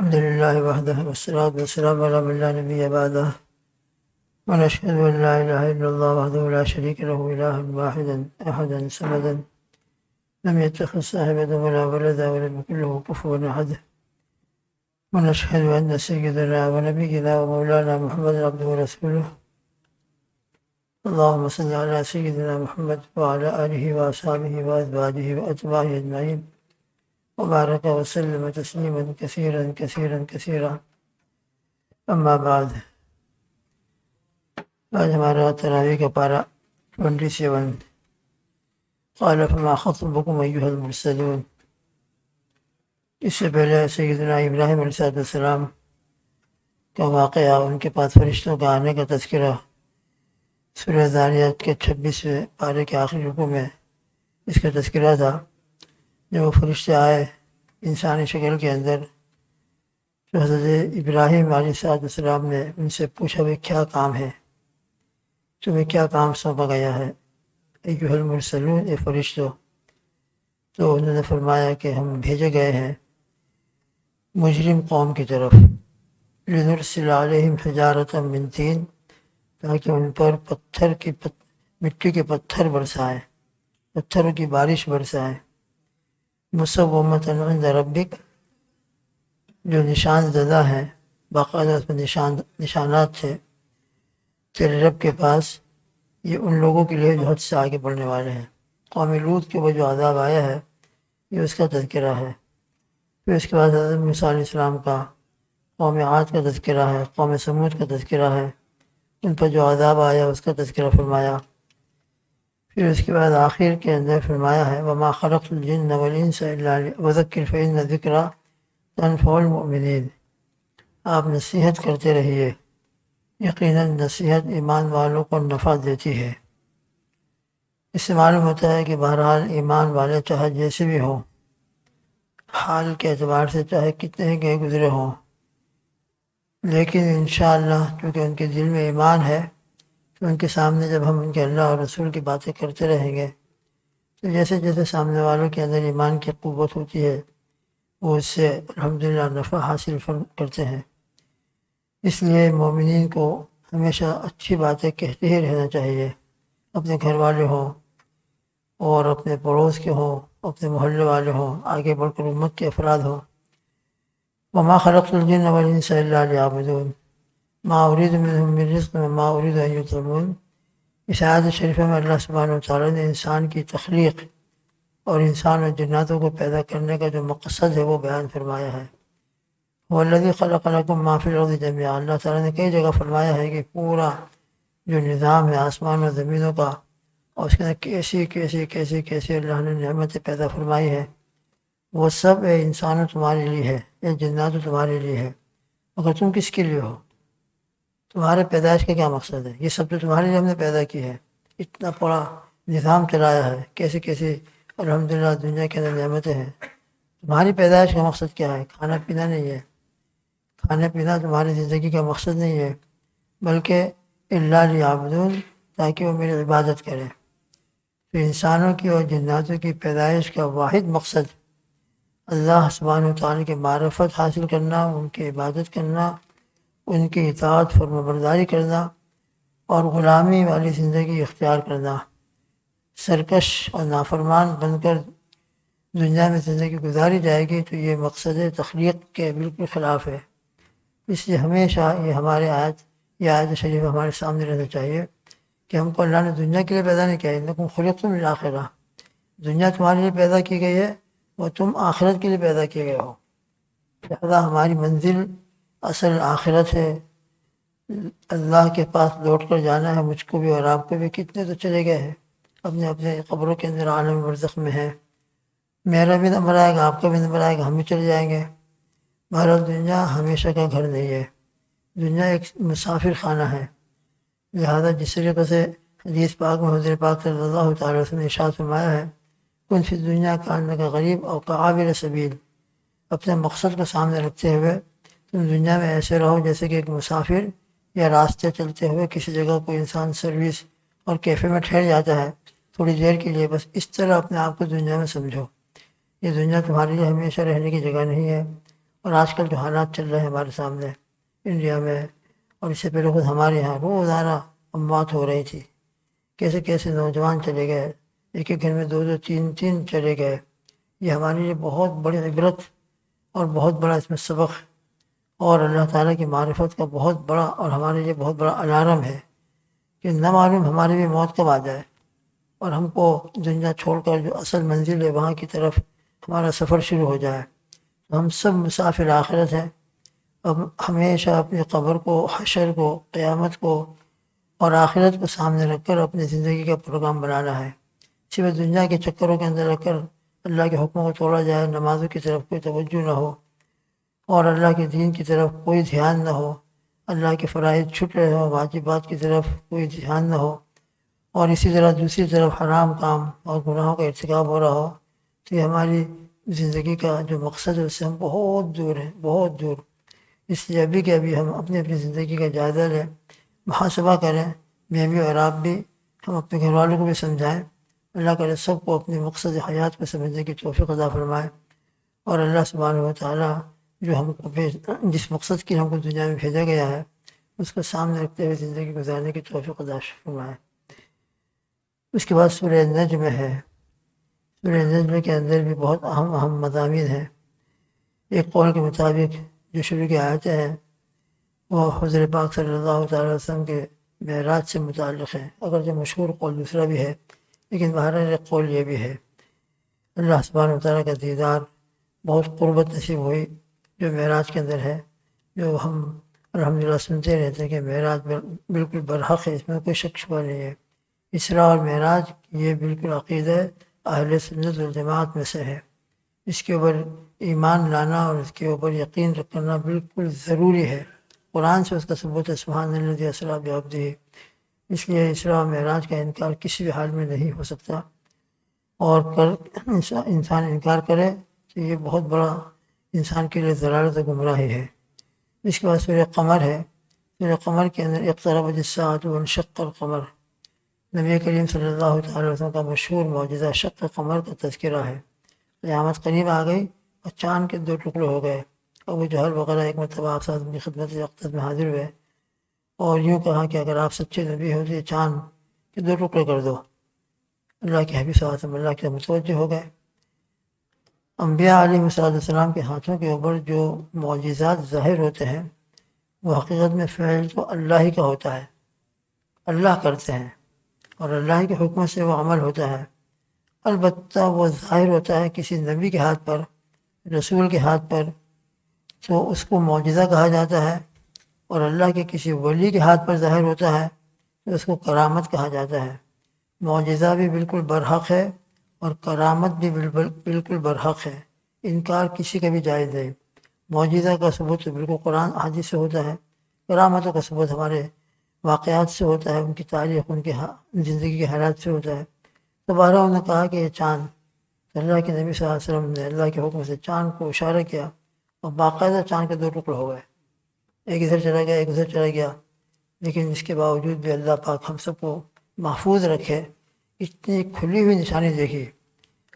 الحمد لله وحده والصلاة والسلام على من لا نبي بعده ونشهد أن لا إله إلا الله وحده لا شريك له إلها واحدا أحدا صمدا لم يتخذ صاحبة ولا ولدا ولم يكن له كفوا أحد ونشهد أن سيدنا ونبينا ومولانا محمد عبده ورسوله اللهم صل على سيدنا محمد وعلى آله وأصحابه وأزواجه وأتباعه أجمعين وبارك وسلم تسليما كثيرا كثيرا كثيرا اما بعد. آج ہمارا تراویح کا پارہ 27 قال فما خطبكم ایھا المرسلون. اس سے پہلے سیدنا ابراہیم علیہ السلام کا واقعہ، ان کے پاس فرشتوں کا آنے کا تذکرہ سورہ ذاریات کے 26ویں پارے کے آخری رکوع میں اس کا تذکرہ تھا. جب وہ فرشتے آئے انسانی شکل کے اندر تو حضرت ابراہیم علیہ السلام نے ان سے پوچھا بھائی کیا کام ہے، تمہیں کیا کام سونپا گیا ہے ایھا المرسلون، اے فرشتوں؟ تو انہوں نے فرمایا کہ ہم بھیجے گئے ہیں مجرم قوم کی طرف، لنرسل علیہم حجارۃ من طین، تاکہ ان پر مٹی کے پتھر برسائیں، پتھروں کی بارش برسائیں، مسومۃ عند ربک، جو نشان زدہ ہیں، باقاعدہ اس میں نشانات تھے تیرے رب کے پاس، یہ ان لوگوں کے لیے جو حد سے آگے بڑھنے والے ہیں. قوم لوط کے وہ جو عذاب آیا ہے یہ اس کا تذکرہ ہے. پھر اس کے بعد حضرت موسیٰ علیہ السلام کا، قوم عاد کا تذکرہ ہے، قوم ثمود کا تذکرہ ہے، ان پر جو عذاب آیا اس کا تذکرہ فرمایا. پھر اس کے بعد آخر کے اندر فرمایا ہے وما خلقت الجن والانس الا وذکر فإن الذکریٰ تنفع المؤمنین. آپ نصیحت کرتے رہیے، یقیناً نصیحت ایمان والوں کو نفع دیتی ہے. اس سے معلوم ہوتا ہے کہ بہرحال ایمان والے چاہے جیسے بھی ہوں، حال کے اعتبار سے چاہے کتنے ہی گئے گزرے ہوں، لیکن انشاءاللہ کیونکہ ان کے دل میں ایمان ہے تو ان کے سامنے جب ہم ان کے اللہ اور رسول کی باتیں کرتے رہیں گے تو جیسے جیسے سامنے والوں کے اندر ایمان کی قوت ہوتی ہے وہ اس سے الحمدللہ نفع حاصل کرتے ہیں. اس لیے مومنین کو ہمیشہ اچھی باتیں کہتے ہی رہنا چاہیے، اپنے گھر والے ہوں اور اپنے پڑوس کے ہوں، اپنے محلے والے ہوں، آگے بڑھ کر امت کے افراد ہوں. وما خلقت الجن والانس الا لیعبدون ما اريد منهم من رزق وما اريد ان يطعمون. اس آیت شریفہ میں اللہ سبحانہ وتعالیٰ نے انسان کی تخلیق اور انسان اور جناتوں کو پیدا کرنے کا جو مقصد ہے وہ بیان فرمایا ہے. والذی خلق لکم ما فی الارض جميعا. اللہ تعالیٰ نے کئی جگہ فرمایا ہے کہ پورا جو نظام ہے آسمان اور زمینوں کا، اور اس کے اندر کیسی اللہ نے نعمتیں پیدا فرمائی ہے، وہ سب اے انسانوں تمہارے لیے ہے، اے جناتوں تمہارے لیے ہے. مگر تم کس کے لیے ہو؟ تمہارے پیدائش کا کیا مقصد ہے؟ یہ سب تو تمہارے لیے ہم نے پیدا کی ہے، اتنا بڑا نظام چلایا ہے، کیسی الحمدللہ دنیا کے اندر نعمتیں ہیں. تمہاری پیدائش کا مقصد کیا ہے؟ کھانا پینا نہیں ہے، کھانا پینا تمہاری زندگی کا مقصد نہیں ہے، بلکہ اللہ لیعبدون، تاکہ وہ میری عبادت کریں. تو انسانوں کی اور جناتوں کی پیدائش کا واحد مقصد اللہ سبحانہ وتعالیٰ کی معرفت حاصل کرنا، ان کی عبادت کرنا، ان کی اطاعت فرمانبرداری کرنا اور غلامی والی زندگی اختیار کرنا. سرکش اور نافرمان بن کر دنیا میں زندگی گزاری جائے گی تو یہ مقصد تخلیق کے بالکل خلاف ہے. اس لیے ہمیشہ یہ آیت شریف ہمارے سامنے رہنا چاہیے کہ ہم کو اللہ نے دنیا کے لیے پیدا نہیں کیا، انکم خلقتم للآخرہ. دنیا تمہارے لیے پیدا کی گئی ہے اور تم آخرت کے لیے پیدا کیے گئے ہو. لہذا ہماری منزل اصل آخرت ہے، اللہ کے پاس لوٹ کر جانا ہے. مجھ کو بھی اور آپ کو بھی، کتنے تو چلے گئے ہیں اپنے قبروں کے اندر عالم برزخ میں ہیں. میرا بھی نمبر آئے گا، آپ کا بھی نمبر آئے گا، ہم بھی چلے جائیں گے. بہرحال دنیا ہمیشہ کا گھر نہیں ہے، دنیا ایک مسافر خانہ ہے. لہذا جس طریقے سے حدیث پاک میں حضور پاک صلی اللہ تعالیٰ وسلم نے ارشاد فرمایا ہے کن فی الدنیا کانک غریب او کعابر سبیل. اپنے مقصد کو سامنے رکھتے ہوئے تم دنیا میں ایسے رہو جیسے کہ ایک مسافر یا راستے چلتے ہوئے کسی جگہ کوئی انسان سروس اور کیفے میں ٹھہر جاتا ہے تھوڑی دیر کے لیے، بس اس طرح اپنے آپ کو دنیا میں سمجھو. یہ دنیا تمہارے لیے ہمیشہ رہنے کی جگہ نہیں ہے، اور آج کل جو حالات چل رہے ہیں ہمارے سامنے انڈیا میں، اور اس سے پہلے خود ہمارے یہاں روزانہ اموات ہو رہی تھی، کیسے کیسے نوجوان چلے گئے، ایک ایک گھر میں دو دو تین تین چلے گئے۔ یہ ہمارے لیے بہت بڑی عبرت اور بہت بڑا اس میں سبق، اور اللہ تعالیٰ کی معرفت کا بہت بڑا اور ہمارے لیے بہت بڑا الارم ہے کہ نہ معلوم ہمارے بھی موت کب آ جائے اور ہم کو دنیا چھوڑ کر جو اصل منزل ہے وہاں کی طرف ہمارا سفر شروع ہو جائے۔ تو ہم سب مسافر آخرت ہیں، اب ہمیشہ اپنی قبر کو، حشر کو، قیامت کو اور آخرت کو سامنے رکھ کر اپنی زندگی کا پروگرام بنانا ہے۔ صرف دنیا کے چکروں کے اندر رکھ کر اللہ کے حکموں کو توڑا جائے، نمازوں کی طرف کوئی توجہ نہ ہو اور اللہ کے دین کی طرف کوئی دھیان نہ ہو، اللہ کے فرائض چھٹ رہے ہوں، واجبات کی طرف کوئی دھیان نہ ہو، اور اسی طرح دوسری طرف حرام کام اور گناہوں کا ارتکاب ہو رہا ہو، تو یہ ہماری زندگی کا جو مقصد ہے اس سے ہم بہت دور ہیں، بہت دور۔ اس لیے ابھی کہ ابھی ہم اپنی زندگی کا جائزہ لیں، محاسبہ کریں، میں بھی اور آپ بھی، ہم اپنے گھر والوں کو بھی سمجھائیں۔ اللہ کرے سب کو اپنے مقصد حیات کو سمجھنے کی توفیق عطا فرمائے، اور اللہ سبحانہ و تعالیٰ جو ہم کو جس مقصد کی ہم کو دنیا میں بھیجا گیا ہے اس کو سامنے رکھتے ہوئے زندگی گزارنے کی توفیق عطا فرمائے۔ اس کے بعد سورہ نجم ہے۔ سورہ نجم کے اندر بھی بہت اہم مضامین ہیں۔ ایک قول کے مطابق جو شروع کی آیتیں ہیں وہ حضور پاک صلی اللہ تعالی وسلم کے معراج سے متعلق ہیں، اگر جو مشہور قول دوسرا بھی ہے لیکن بہرحال ایک قول یہ بھی ہے۔ اللہ سبحانہ و تعالیٰ کا دیدار، بہت قربت نصیب ہوئی جو معراج کے اندر ہے، جو ہم الحمدللہ سنتے رہتے ہیں کہ معراج بالکل برحق ہے، اس میں کوئی شک شبہ نہیں ہے۔ اسراء اور معراج یہ بالکل عقیدہ اہل سنت والجماعت میں سے ہے، اس کے اوپر ایمان لانا اور اس کے اوپر یقین رکھنا بالکل ضروری ہے۔ قرآن سے اس کا ثبوت ہے، سبحان الذی اسریٰ بعبدہ۔ اس لیے اسراء و معراج کا انکار کسی بھی حال میں نہیں ہو سکتا، اور انسان انکار کرے تو یہ بہت بڑا انسان کے لیے ضلالت و گمراہی ہے۔ اس کے بعد سورہ قمر ہے۔ سورہ قمر کے اندر اقتربت الساعۃ وانشق القمر، نبی کریم صلی اللہ تعالی وسلم کا مشہور معجزہ شق قمر کا تذکرہ ہے۔ قیامت قریب آ گئی اور چاند کے دو ٹکڑے ہو گئے۔ ابو جہل وغیرہ ایک مرتبہ آپ صاحب کی خدمت اقدس میں حاضر ہوئے اور یوں کہا کہ اگر آپ سچے نبی ہو تو یہ چاند کے دو ٹکڑے کر دو۔ اللہ کے حبیب صلی اللہ علیہ وسلم اللہ کے متوجہ ہو گئے۔ انبیاء علیہ السلام کے ہاتھوں کے اوپر جو معجزات ظاہر ہوتے ہیں وہ حقیقت میں فعل تو اللہ ہی کا ہوتا ہے، اللہ کرتے ہیں اور اللہ کے حکم سے وہ عمل ہوتا ہے۔ البتہ وہ ظاہر ہوتا ہے کسی نبی کے ہاتھ پر، رسول کے ہاتھ پر، تو اس کو معجزہ کہا جاتا ہے، اور اللہ کے کسی ولی کے ہاتھ پر ظاہر ہوتا ہے تو اس کو کرامت کہا جاتا ہے۔ معجزہ بھی بالکل برحق ہے اور کرامت بھی بالکل برحق ہے، انکار کسی کا بھی جائز نہیں۔ معجزہ کا ثبوت بالکل قرآن حدیث سے ہوتا ہے، کرامتوں کا ثبوت ہمارے واقعات سے ہوتا ہے، ان کی تاریخ، ان کی زندگی کے حالات سے ہوتا ہے۔ دوبارہ انہوں نے کہا کہ یہ چاند، اللہ کے نبی صلی اللہ علیہ وسلم نے اللہ کے حکم سے چاند کو اشارہ کیا اور باقاعدہ چاند کے دو ٹکڑے ہو گئے، ایک ادھر چلا گیا ایک ادھر چلا گیا، لیکن اس کے باوجود بھی اللہ پاک ہم سب کو محفوظ رکھے۔ اتنی کھلی ہوئی نشانی دیکھی،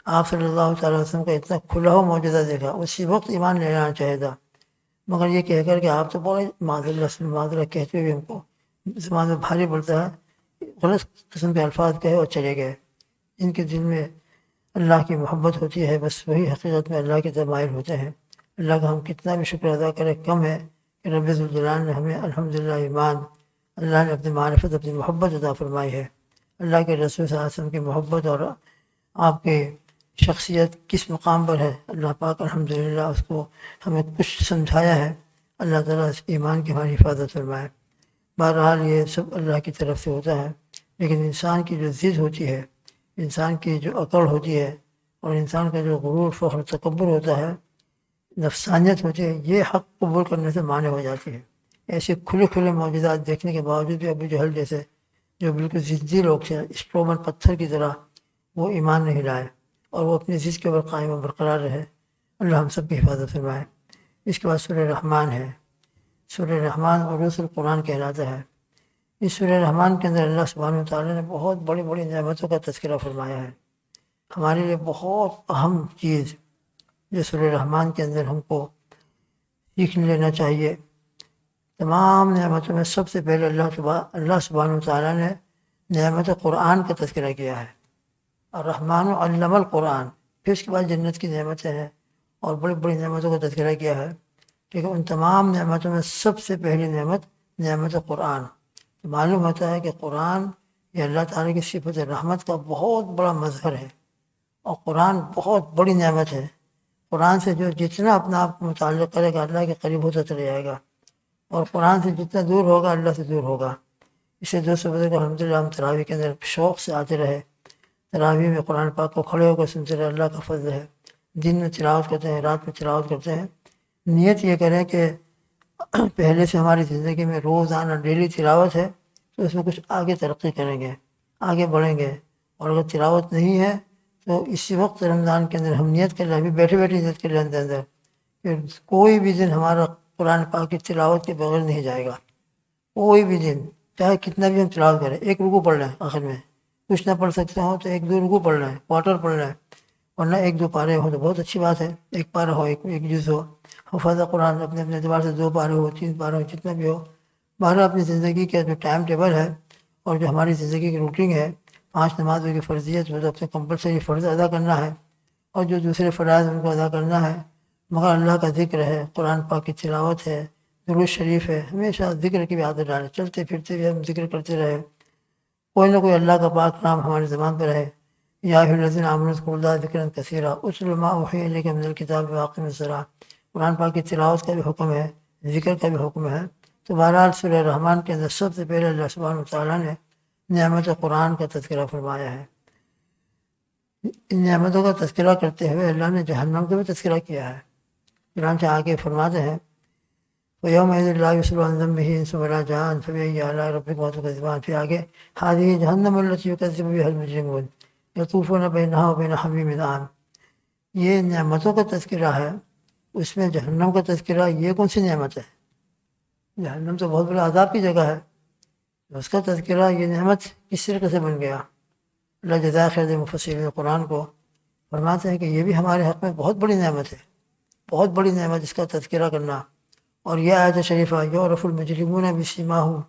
آپ صلی اللہ تعالی وسلم کا اتنا کھلا ہوا معجزہ دیکھا، اسی وقت ایمان لے لینا چاہیے تھا، مگر یہ کہہ کر کہ آپ تو بڑے معذرت کہتے ہوئے ہم کو زبان میں بھاری پڑتا ہے، غلط قسم کے الفاظ کہے اور چلے گئے۔ ان کے دل میں اللہ کی محبت ہوتی ہے، بس وہی حقیقت میں اللہ کے ضمائر ہوتے ہیں۔ اللہ کا ہم کتنا بھی شکر ادا کریں کم ہے کہ رب ذوالجلال نے ہمیں الحمدللہ ایمان، اللہ نے اپنی معرفت، اپنی محبت عطا فرمائی ہے۔ اللہ کے رسول صلی اللہ علیہ وسلم کی محبت اور آپ کے شخصیت کس مقام پر ہے، اللہ پاک الحمدللہ اس کو ہمیں کچھ سمجھایا ہے۔ اللہ تعالیٰ اس ایمان کی ہماری حفاظت فرمائے۔ بہرحال یہ سب اللہ کی طرف سے ہوتا ہے، لیکن انسان کی جو ضد ہوتی ہے، انسان کی جو عقل ہوتی ہے اور انسان کا جو غرور، فخر، تکبر ہوتا ہے، نفسانیت ہوتی ہے، یہ حق قبول کرنے سے مانع ہو جاتی ہے۔ ایسے کھلے کھلے معجزات دیکھنے کے باوجود بھی ابو جہل جیسے جو بالکل ضدی لوگ تھے، اسٹرومن پتھر کی طرح، وہ ایمان نہیں لائے اور وہ اپنی ضد کے اوپر قائم و برقرار رہے۔ اللہ ہم سب کی حفاظت فرمائے۔ اس کے بعد سورہ رحمان ہے۔ سورہ رحمان عروس القرآن کہلاتا ہے۔ اس سورہ رحمان کے اندر اللہ سبحانہ و تعالیٰ نے بہت بڑی بڑی نعمتوں کا تذکرہ فرمایا ہے۔ ہمارے لیے بہت اہم چیز جو سورہ رحمان کے اندر ہم کو سیکھ لینا چاہیے۔ تمام نعمتوں میں سب سے پہلے اللہ سبحانہ وتعالیٰ نے نعمت قرآن کا تذکرہ کیا ہے، الرحمن علم القرآن، پھر اس کے بعد جنت کی نعمتیں ہیں اور بڑی بڑی نعمتوں کا تذکرہ کیا ہے، لیکن ان تمام نعمتوں میں سب سے پہلی نعمت قرآن۔ معلوم ہوتا ہے کہ قرآن یہ اللہ تعالیٰ کی صفت رحمت کا بہت بڑا مظہر ہے، اور قرآن بہت بڑی نعمت ہے۔ قرآن سے جو جتنا اپنا آپ کو متعلق کرے گا اللہ کے قریب ہوتا چلا جائے گا، اور قرآن سے جتنا دور ہوگا اللہ سے دور ہوگا۔ اسے دوستوں بزرگ الحمدللہ ہم تراویح کے اندر شوق سے آتے رہے، تراویح میں قرآن پاک کو کھڑے ہو کر سنتے رہے، اللہ کا فضل ہے۔ دن میں تلاوت کرتے ہیں، رات میں تلاوت کرتے ہیں۔ نیت یہ کریں کہ پہلے سے ہماری زندگی میں روزانہ ڈیلی تلاوت ہے تو اس میں کچھ آگے ترقی کریں گے، آگے بڑھیں گے۔ اور اگر تلاوت نہیں ہے تو اسی وقت رمضان کے اندر ہم نیت کر لیں، ابھی بیٹھے بیٹھے نیت کر لیں اندر کہ کوئی بھی دن ہمارا قرآن پاک کی تلاوت کے بغیر نہیں جائے گا۔ کوئی بھی دن چاہے کتنا بھی ہم تلاوت کریں، ایک رکوع پڑھ لیں، آخر میں کچھ نہ پڑھ سکتے ہوں تو ایک دو رکوع پڑھ لیں، کوارٹر پڑھ لیں، ورنہ ایک دو پارے ہو تو بہت اچھی بات ہے، ایک پارہ ہو، ایک جز ہو، حفاظ قرآن اپنے اعتبار سے 2 پارے ہو، 3 پارے ہو، جتنا بھی ہو۔ بہرحال اپنی زندگی کا جو ٹائم ٹیبل ہے اور جو ہماری زندگی کی روٹین ہے، 5 نمازوں کی فرضیت وہ تو اپنے کمپلسری فرض ادا کرنا ہے، اور جو دوسرے فرائض ان کو ادا کرنا ہے، مگر اللہ کا ذکر ہے، قرآن پاک کی تلاوت ہے، درود شریف ہے، ہمیشہ ذکر کی بھی عادت ڈالیں، چلتے پھرتے بھی ہم ذکر کرتے رہے، کوئی نہ کوئی اللہ کا پاک نام ہماری زبان پہ رہے۔ یا ایھا الذین آمنوا اذکروا اللہ ذکرا کثیرا اتل ما اوحی الیک من الکتاب واقم الصلاۃ۔ قرآن پاک کی تلاوت کا بھی حکم ہے، ذکر کا بھی حکم ہے۔ تو بہرحال سورہ رحمان کے اندر سب سے پہلے اللہ سبحانہ وتعالیٰ نے نعمت قرآن کا تذکرہ فرمایا ہے۔ ان نعمتوں کا تذکرہ کرتے ہوئے اللہ نے جہنم کا بھی تذکرہ کیا ہے۔ چنانچہ آگے فرماتے ہیں وَيَوْمَئِذٍ لَا يُسْأَلُ عَنْ ذَنبِهِ إِنسٌ وَلَا جَانٌ فَبِأَيِّ آلَاءِ رَبِّكُمَا تُكَذِّبَانِ۔ پھر آگے هَٰذِهِ جَهَنَّمُ الَّتِي يُكَذِّبُ بِهَا الْمُجْرِمُونَ يَطُوفُونَ بَيْنَهَا وَبَيْنَ حَمِيمٍ آنٍ۔ یہ نعمتوں کا تذکرہ ہے، اس میں جہنم کا تذکرہ، یہ کون سی نعمت ہے؟ جہنم تو بہت بڑا عذاب کی جگہ ہے، اس کا تذکرہ یہ نعمت کس طریقے سے بن گیا؟ اللہ جزائے خیر دے مفسرین قرآن کو، فرماتے ہیں کہ یہ بھی ہمارے حق میں بہت بڑی نعمت ہے، بہت بڑی نعمت اس کا تذکرہ کرنا۔ اور یہ آیت شریفہ یعرف المجرمون بسیماہم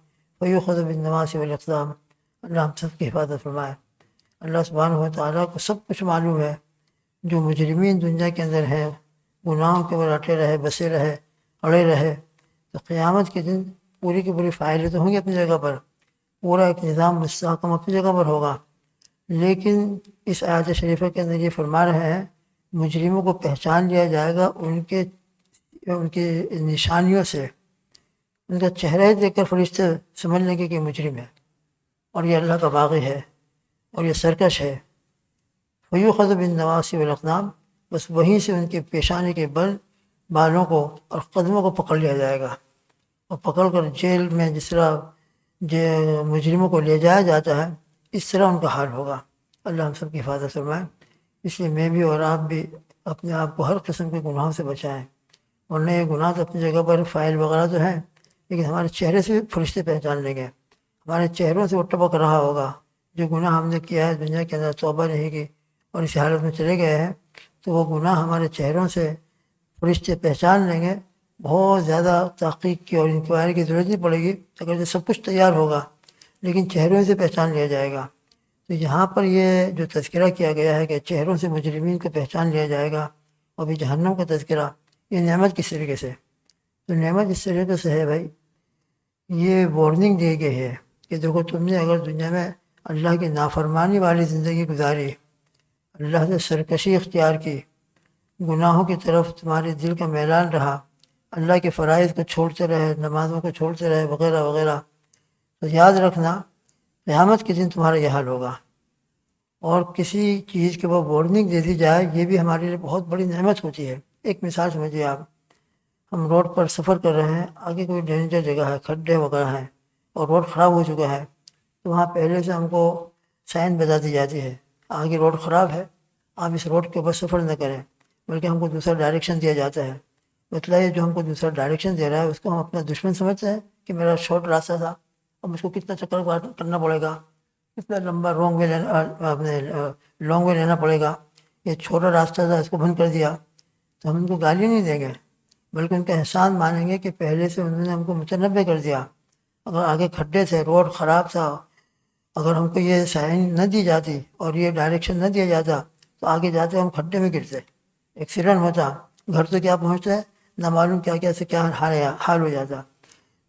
فیؤخذ بالنواصی والاقدام، اللہ ہم سب کی حفاظت فرمائے۔ اللہ سبحانہ و تعالیٰ کو سب کچھ معلوم ہے۔ جو مجرمین دنیا کے اندر ہیں، گناہوں کے اوپر اٹے رہے، بسے رہے، اڑے رہے، تو قیامت کے دن پوری کی پوری فائلیں تو ہوں گی اپنی جگہ پر، پورا ایک نظام مستحکم اپنی جگہ پر ہوگا، لیکن اس آیت شریفہ کے اندر یہ فرما رہے ہیں مجرموں کو پہچان لیا جائے گا ان کے نشانیوں سے، ان کا چہرہ دیکھ کر فرشتے سمجھ لیں گے کہ مجرم ہے اور یہ اللہ کا باغی ہے اور یہ سرکش ہے۔ فیؤخذ بالنواصی والاقدام، بس وہیں سے ان کے پیشانی کے بالوں کو اور قدموں کو پکڑ لیا جائے گا، اور پکڑ کر جیل میں جس طرح مجرموں کو لے جایا جاتا ہے اس طرح ان کا حال ہوگا۔ اللہ ہم سب کی حفاظت فرمائے۔ اس لیے میں بھی اور آپ بھی اپنے آپ کو ہر قسم کے گناہوں سے بچائیں، ورنہ یہ گناہ تو اپنی جگہ پر فائل وغیرہ تو ہیں، لیکن ہمارے چہرے سے بھی فرشتے پہچان لیں گے، ہمارے چہروں سے وہ ٹپک رہا ہوگا۔ جو گناہ ہم نے کیا ہے دنیا کے اندر، توبہ نہیں کی اور اسی حالت میں چلے گئے ہیں، تو وہ گناہ ہمارے چہروں سے فرشتے پہچان لیں گے۔ بہت زیادہ تحقیق کی اور انکوائری کی ضرورت نہیں پڑے گی، اگر یہ سب کچھ تیار ہوگا، لیکن چہروں سے پہچان لیا جائے گا۔ تو یہاں پر یہ جو تذکرہ کیا گیا ہے کہ چہروں سے مجرمین کو پہچان لیا جائے گا، اور بھی جہنم کا تذکرہ، یہ نعمت کس طریقے سے؟ تو نعمت اس طریقے سے ہے بھائی، یہ وارننگ دی گئی ہے کہ دیکھو تم نے اگر دنیا میں اللہ کی نافرمانی والی زندگی گزاری، اللہ سے سرکشی اختیار کی، گناہوں کی طرف تمہارے دل کا میلان رہا، اللہ کے فرائض کو چھوڑتے رہے، نمازوں کو چھوڑتے رہے، وغیرہ وغیرہ، تو یاد رکھنا قیامت کے دن تمہارا یہ حال ہوگا۔ اور کسی چیز کے وہ وارننگ دے دی جائے، یہ بھی ہمارے لیے بہت بڑی نعمت ہوتی ہے۔ ایک مثال سمجھیے آپ، ہم روڈ پر سفر کر رہے ہیں، آگے کوئی ڈینجر جگہ ہے، کھڈے وغیرہ ہیں اور روڈ خراب ہو چکا ہے، تو وہاں پہلے سے ہم کو سائن بتا دی جاتی ہے آگے روڈ خراب ہے، آپ اس روڈ کے اوپر سفر نہ کریں، بلکہ ہم کو دوسرا ڈائریکشن دیا جاتا ہے۔ مطلب یہ جو ہم کو دوسرا ڈائریکشن دے رہا ہے اس کو ہم اپنا دشمن سمجھتے ہیں کہ میرا شارٹ راستہ تھا، اب مجھ کو کتنا چکر کرنا پڑے گا، کتنا لمبا لانگ وے لینا پڑے گا، یہ چھوٹا راستہ تھا اس کو بند کر دیا، تو ہم ان کو گالی نہیں دیں گے، بلکہ ان کا احسان مانیں گے کہ پہلے سے انہوں نے ہم کو متنبع کر دیا. اگر آگے کھڈے تھے، روڈ خراب تھا، اگر ہم کو یہ سائن نہ دی جاتی اور یہ ڈائریکشن نہ دیا جاتا تو آگے جاتے ہم کھڈے میں گرتے، ایکسیڈنٹ ہوتا، گھر تو کیا پہنچتا ہے نہ معلوم کیا کیا سے کیا حال ہو جاتا.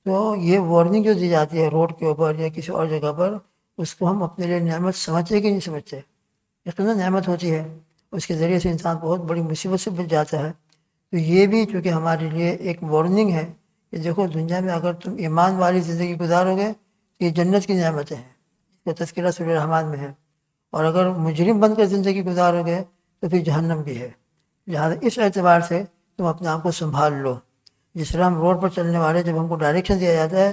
تو یہ وارننگ جو دی جاتی ہے روڈ کے اوپر یا کسی اور جگہ پر، اس کو ہم اپنے لیے نعمت سمجھتے کہ نہیں سمجھتے؟ یقیناً نعمت ہوتی ہے، اس کے ذریعے سے انسان بہت بڑی مصیبت سے بچ جاتا ہے. تو یہ بھی چونکہ ہمارے لیے ایک وارننگ ہے کہ دیکھو دنیا میں اگر تم ایمان والی زندگی گزارو گے تو یہ جنت کی نعمتیں ہیں، اس کا تذکرہ سورہ رحمان میں ہے، اور اگر مجرم بن کر زندگی گزارو گے تو پھر جہنم بھی ہے. لہٰذا اس اعتبار سے تم اپنے آپ کو سنبھال لو. جس طرح ہم روڈ پر چلنے والے جب ہم کو ڈائریکشن دیا جاتا ہے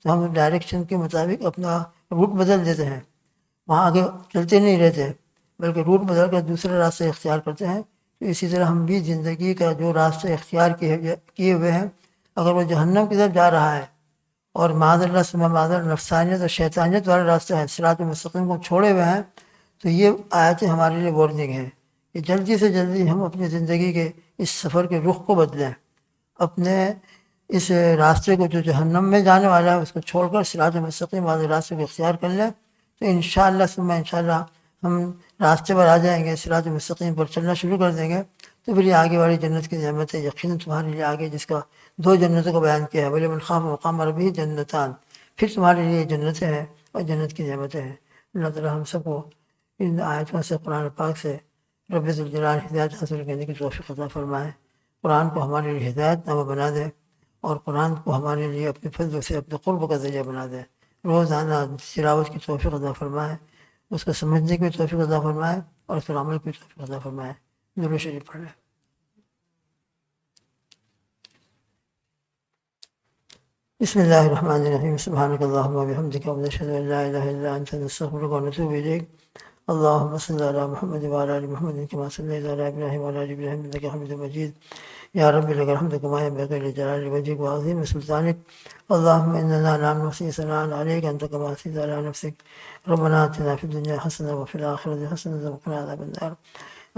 تو ہم ڈائریکشن کے مطابق اپنا روٹ بدل دیتے ہیں، وہاں آگے چلتے نہیں رہتے بلکہ روٹ بدل کر دوسرے راستے اختیار کرتے ہیں. تو اسی طرح ہم بھی زندگی کا جو راستے اختیار کیے ہوئے ہیں، اگر وہ جہنم کی طرف جا رہا ہے اور معاذ اللہ ثم معاذ اللہ نفسانیت اور شیطانیت والا راستہ ہے، صراط مستقیم کو چھوڑے ہوئے ہیں، تو یہ آیتیں ہمارے لیے وارننگ ہیں کہ جلدی سے جلدی ہم اپنی زندگی کے اس سفر کے رخ کو بدلیں، اپنے اس راستے کو جو جہنم میں جانے والا ہے اس کو چھوڑ کر صراط مستقیم والے راستے کو اختیار کر لیں. تو انشاءاللہ ثم انشاءاللہ ہم راستے پر آ جائیں گے، صراط مستقیم پر چلنا شروع کر دیں گے. تو پھر یہ آگے والی جنت کی نعمت ہے یقیناً تمہارے لیے آگے، جس کا 2 جنتوں کا بیان کیا ہے، وَلِمَنْ خَافَ مَقَامَ رَبِّهِ جنتان، پھر تمہارے لیے جنتیں ہیں اور جنت کی نعمتیں ہیں. اللہ تعالیٰ ہم سب کو ان آیتوں سے، قرآن پاک سے رب ذوالجلال ہدایت حاصل کرنے کی توفیق عطا فرمائے. قرآن کو ہمارے لیے ہدایت نامہ بنا دے اور قرآن کو ہمارے لیے اپنے فضل سے اپنے قرب کا ذریعہ بنا دے. روزانہ تلاوت کی توفیق عطا فرمائے، اس کو سمجھنے کی بھی توفیق عطا فرمائے اور اس پر عمل کی توفیق عطا فرمائے. درود شریف پڑھ لیں. بسم اللہ الرحمن الرحیم. سبحانک اللہم وبحمدک ونشہد ان لا الہ الا انت نستغفرک ونتوب الیک. اللہم صل علی محمد وعلی آل محمد کما صلیت علی ابراہیم وعلی آل ابراہیم انک حمید مجید. یا رب لک الحمد کما ینبغی لجلال وجهک وعظیم سلطانک. اللہم اننا لا نحصی ثناء علیک انت کما اثنیت علی نفسک. ربنا آتنا فی الدنیا حسنة وفی الآخرة حسنة وقنا عذاب النار.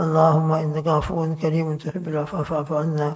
اللہم انک عفو کریم تحب العفو فاعف عنا.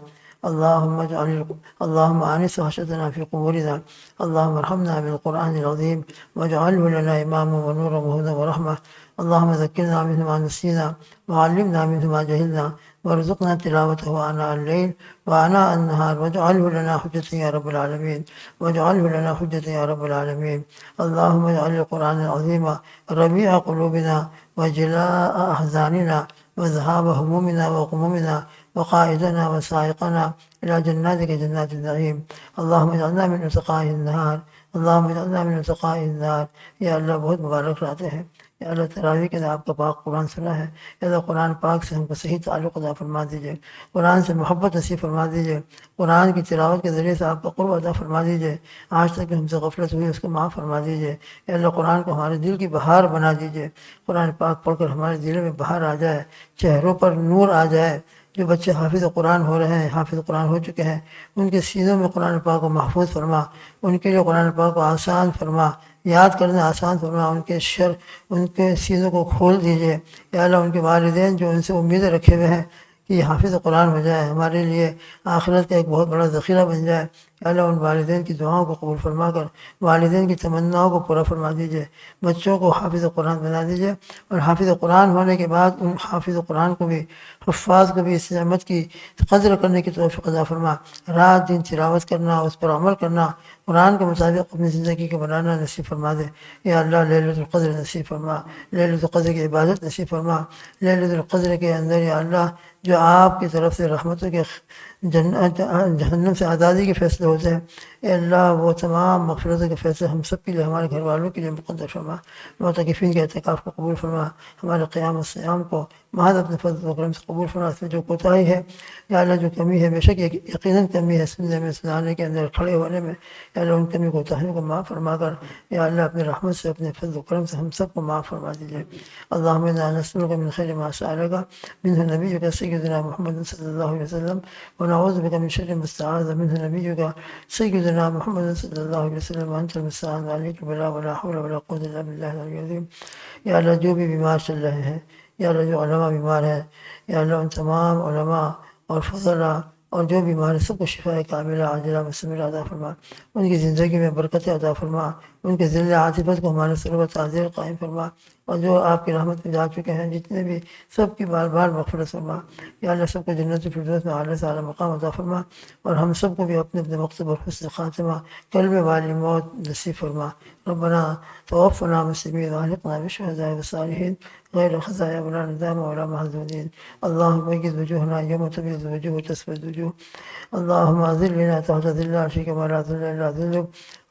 اللهم آنس وحشتنا في قبورنا. اللهم ارحمنا بالقرآن العظيم واجعله لنا إماما ونورا وهدى ورحمة. اللهم ذكرنا منه ما نسينا وعلمنا منه ما جهلنا وارزقنا تلاوته آناء الليل وآناء النهار واجعله لنا حجة يا رب العالمين، واجعله لنا حجة يا رب العالمين. اللهم اجعل القرآن العظيم ربيع قلوبنا وجلاء أحزاننا وذهاب همومنا وغمومنا وقائدنا وسائقنا إلى جناتك جنات النعيم. اللهم اجعلنا من اتقاء النار، اللهم اجعلنا من اتقاء النار. یا اللہ بہت مبارک رہتے ہیں. یا اللہ تراویح کے آپ کا پاک قرآن سنا ہے، یا اللہ قرآن پاک سے ہم کو صحیح تعلق عطا فرما دیجیے، قرآن سے محبت نصیب فرما دیجیے، قرآن کی تلاوت کے ذریعے سے آپ کا قرب عطا فرما دیجیے. آج تک ہم سے غفلت ہوئی اس کو معاف فرما دیجیے. یا اللہ قرآن کو ہمارے دل کی بہار بنا دیجیے. قرآن پاک پڑھ کر ہمارے دل میں بہار آ جائے، چہروں پر نور آ جائے. جو بچے حافظ قرآن ہو رہے ہیں، حافظ قرآن ہو چکے ہیں، ان کے سینوں میں قرآن پاک کو محفوظ فرما، ان کے لیے قرآن پاک کو آسان فرما، یاد کرنا آسان فرما، ان کے سینوں کو کھول دیجیے. یا اللہ ان کے والدین جو ان سے امیدیں رکھے ہوئے ہیں کہ یہ حافظ قرآن ہو جائے، ہمارے لیے آخرت کا ایک بہت بڑا ذخیرہ بن جائے. یا اللہ ان والدین کی دعاؤں کو قبول فرما کر والدین کی تمناؤں کو پورا فرما دیجیے. بچوں کو حافظ قرآن بنا دیجیے، اور حافظ قرآن ہونے کے بعد ان حافظ قرآن کو بھی، حفاظ کو بھی اس نعمت کی قدر کرنے کی توفیق عطا فرما. رات دن تلاوت کرنا، اس پر عمل کرنا، قرآن کے مطابق اپنی زندگی کو بنانا نصیب فرما دے. یا اللہ لیلۃ القدر نصیب فرما، لیلۃ القدر کی عبادت نصیب فرما. لیلۃ القدر کے اندر یا اللہ جو آپ کی طرف سے رحمتوں کے جہنم سے آزادی کے فیصلے ہوتے ہیں، اے اللہ وہ تمام مغفرتوں کے فیصلے ہم سب کے لیے، ہمارے گھر والوں کے لیے مقدر فرما. معتکفین کے اعتکاف کو قبول فرما، ہمارے قیام و سیام کو محض اپنے فضل و کرم سے قبول فرما. اس میں جو کوتاہی ہے یا اللہ جو کمی ہے، بے شک یقیناً کمی ہے سننے میں، سنانے کے اندر، کھڑے ہونے میں، یا اللہ ان کمی کوتاہیوں کو معاف فرما کر یا اللہ اپنے رحمت سے، اپنے فضل و کرم سے ہم سب کو معاف فرما دیجیے. اللہم انا نسألک من خیر ما سألک منہ نبیک سیدنا محمد صلی اللہ علیہ وسلم، ونعوذ بک من شر ما استعاذ منہ نبیک سیدنا محمد صلی اللہ علیہ وسلم، وانت المستعان علیک بلا ولا حول ولا قوة الا باللہ العلی العظیم. یا اللہ جو بھی بیمار چل رہے ہیں، یا اللہ جو علماء بیمار ہیں، یا اللہ ان تمام علماء اور فضلاء اور جو بیمار سب کو شفا کاملہ عاجلہ مستمرہ عطا فرما، ان کی زندگی میں برکت عطا فرما، ان کے ذل عاطفت کو ہمارے سربت حاضر قائم فرما، اور جو آپ کی رحمت میں جا چکے ہیں جتنے بھی، سب کی بار بار مغفرت فرما، یا اللہ سب کو جنت الفردوس میں اعلیٰ سے اعلیٰ مقام عطا فرما، اور ہم سب کو بھی اپنے اپنے مقصد اور حسن خاتمہ کلمہ والی موت نصیب فرما۔ ربنا توفنا مسلمین والحقنا بالشهداء والصالحین غیر خزایا ولا ندام ولا محزونین، اللهم بيض وجوهنا يوم تبيض وجوه وتسود وجوه، اللهم ذلنا تحت ذل عرشك ولا ذل الا ذلك،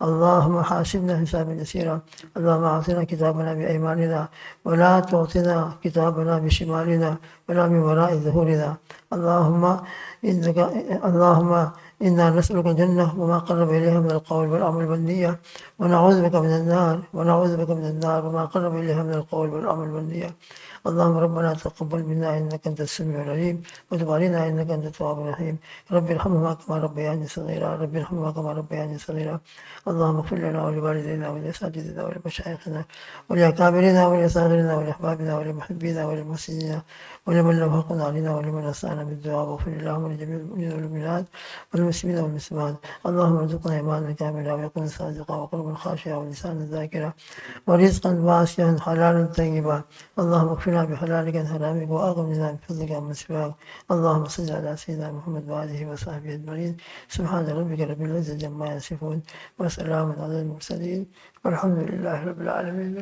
اللهم حاسبنا حسابا يسيرا، اللهم اعطنا كتابنا بايماننا ولا تعطنا كتابنا بشمالنا ولا من وراء ظهورنا، اللهم إنا نسألك الجنة وما قرب إليها من القول والعمل والنية، ونعوذ بك من النار وما قرب إليها من القول والعمل والنية، اللهم ربنا تقبل منا إنك أنت السميع العليم، وتب علينا إنك أنت التواب الرحيم، رب ارحمهما كما ربياني صغيرا، رب ارحمهما كما ربياني صغيرا، اللهم اغفر لنا ولوالدينا ولأساتذتنا ولمشايخنا ولأكابرنا ولصاغرنا ولأحبابنا ولمحبينا وللمحسنين ولمن لم حقنا علينا ولمن أسانا بالدعاء، واغفر اللهم لجميع المؤمنين والمؤمنات والمسلمين والمسلمات، اللهم ارزقنا إيمانا كاملا ويقينا صادقا وقلبا خاشعا ولسانا ذاكرا ورزقا واسعا حلالا طيبا، اللهم اكفنا بحلالك عن حرامك واغننا بفضلك عمن سواك، اللهم صل على سيدنا محمد وآله وصحبه أجمعين، سبحان ربك رب العزة عما يصفون وسلام على المرسلين والحمد لله رب العالمين.